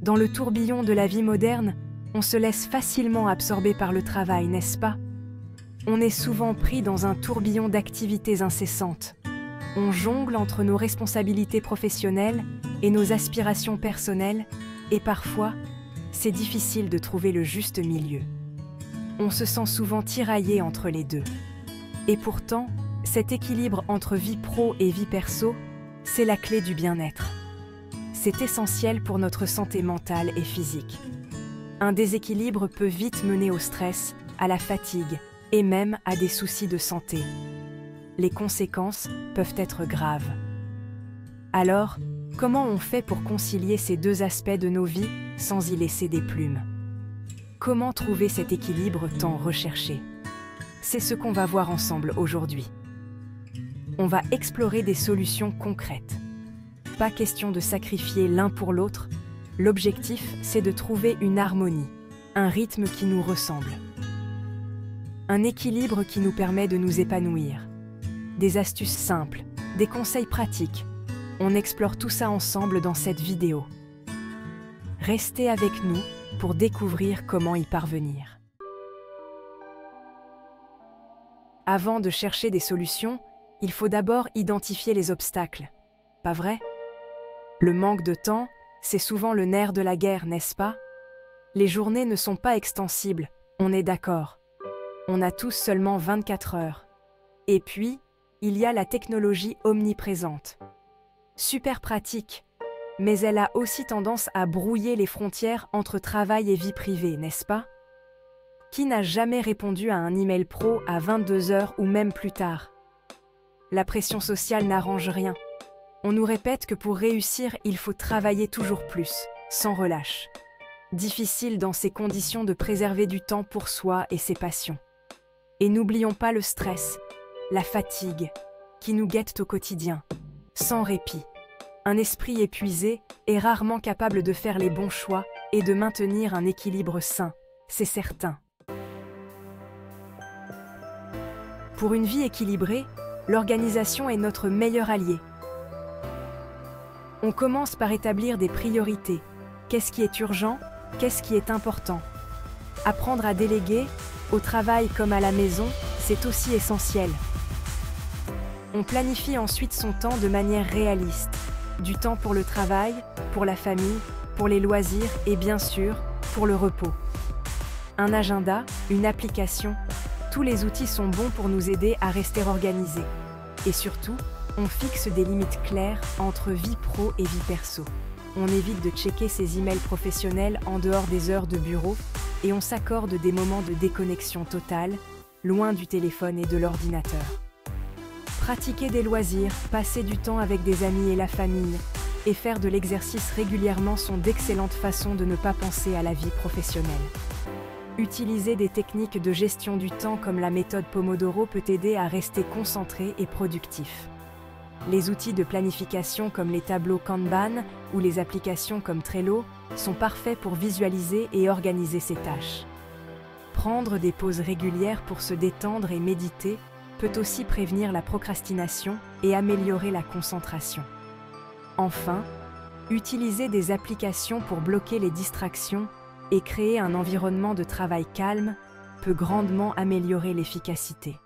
Dans le tourbillon de la vie moderne, on se laisse facilement absorber par le travail, n'est-ce pas? On est souvent pris dans un tourbillon d'activités incessantes. On jongle entre nos responsabilités professionnelles et nos aspirations personnelles, et parfois, c'est difficile de trouver le juste milieu. On se sent souvent tiraillé entre les deux. Et pourtant, cet équilibre entre vie pro et vie perso, c'est la clé du bien-être. C'est essentiel pour notre santé mentale et physique. Un déséquilibre peut vite mener au stress, à la fatigue et même à des soucis de santé. Les conséquences peuvent être graves. Alors, comment on fait pour concilier ces deux aspects de nos vies sans y laisser des plumes? Comment trouver cet équilibre tant recherché? C'est ce qu'on va voir ensemble aujourd'hui. On va explorer des solutions concrètes. Pas question de sacrifier l'un pour l'autre, l'objectif c'est de trouver une harmonie, un rythme qui nous ressemble. Un équilibre qui nous permet de nous épanouir. Des astuces simples, des conseils pratiques. On explore tout ça ensemble dans cette vidéo. Restez avec nous pour découvrir comment y parvenir. Avant de chercher des solutions, il faut d'abord identifier les obstacles. Pas vrai? Le manque de temps, c'est souvent le nerf de la guerre, n'est-ce pas? Les journées ne sont pas extensibles, on est d'accord. On a tous seulement 24 heures. Et puis, il y a la technologie omniprésente. Super pratique, mais elle a aussi tendance à brouiller les frontières entre travail et vie privée, n'est-ce pas? Qui n'a jamais répondu à un email pro à 22 heures ou même plus tard? La pression sociale n'arrange rien. On nous répète que pour réussir, il faut travailler toujours plus, sans relâche. Difficile dans ces conditions de préserver du temps pour soi et ses passions. Et n'oublions pas le stress, la fatigue, qui nous guettent au quotidien, sans répit. Un esprit épuisé est rarement capable de faire les bons choix et de maintenir un équilibre sain, c'est certain. Pour une vie équilibrée, l'organisation est notre meilleur allié. On commence par établir des priorités. Qu'est-ce qui est urgent? Qu'est-ce qui est important? Apprendre à déléguer, au travail comme à la maison, c'est aussi essentiel. On planifie ensuite son temps de manière réaliste. Du temps pour le travail, pour la famille, pour les loisirs et bien sûr, pour le repos. Un agenda, une application, tous les outils sont bons pour nous aider à rester organisés. Et surtout, on fixe des limites claires entre vie pro et vie perso. On évite de checker ses emails professionnels en dehors des heures de bureau et on s'accorde des moments de déconnexion totale, loin du téléphone et de l'ordinateur. Pratiquer des loisirs, passer du temps avec des amis et la famille, et faire de l'exercice régulièrement sont d'excellentes façons de ne pas penser à la vie professionnelle. Utiliser des techniques de gestion du temps comme la méthode Pomodoro peut aider à rester concentré et productif. Les outils de planification comme les tableaux Kanban ou les applications comme Trello sont parfaits pour visualiser et organiser ses tâches. Prendre des pauses régulières pour se détendre et méditer peut aussi prévenir la procrastination et améliorer la concentration. Enfin, utiliser des applications pour bloquer les distractions et créer un environnement de travail calme peut grandement améliorer l'efficacité.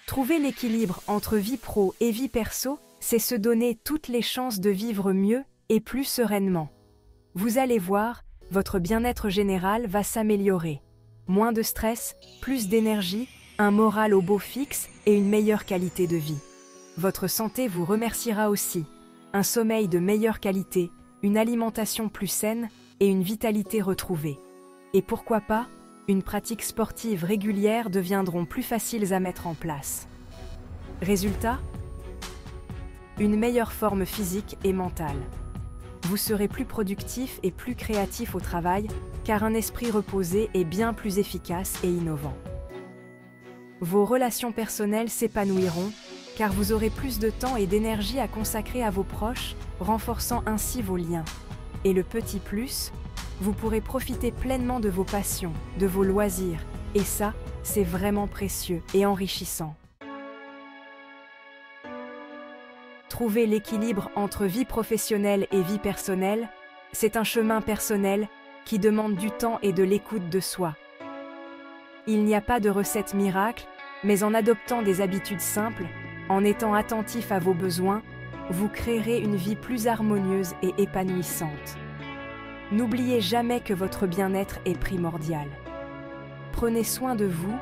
Trouver l'équilibre entre vie pro et vie perso, c'est se donner toutes les chances de vivre mieux et plus sereinement. Vous allez voir, votre bien-être général va s'améliorer. Moins de stress, plus d'énergie, un moral au beau fixe et une meilleure qualité de vie. Votre santé vous remerciera aussi. Un sommeil de meilleure qualité, une alimentation plus saine et une vitalité retrouvée. Et pourquoi pas, une pratique sportive régulière deviendront plus faciles à mettre en place. Résultat ? Une meilleure forme physique et mentale. Vous serez plus productif et plus créatif au travail, car un esprit reposé est bien plus efficace et innovant. Vos relations personnelles s'épanouiront, car vous aurez plus de temps et d'énergie à consacrer à vos proches, renforçant ainsi vos liens. Et le petit plus, vous pourrez profiter pleinement de vos passions, de vos loisirs, et ça, c'est vraiment précieux et enrichissant. Trouver l'équilibre entre vie professionnelle et vie personnelle, c'est un chemin personnel qui demande du temps et de l'écoute de soi. Il n'y a pas de recette miracle, mais en adoptant des habitudes simples, en étant attentif à vos besoins, vous créerez une vie plus harmonieuse et épanouissante. N'oubliez jamais que votre bien-être est primordial. Prenez soin de vous,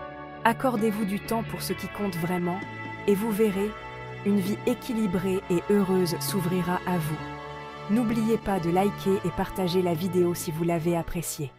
accordez-vous du temps pour ce qui compte vraiment, et vous verrez, une vie équilibrée et heureuse s'ouvrira à vous. N'oubliez pas de liker et partager la vidéo si vous l'avez appréciée.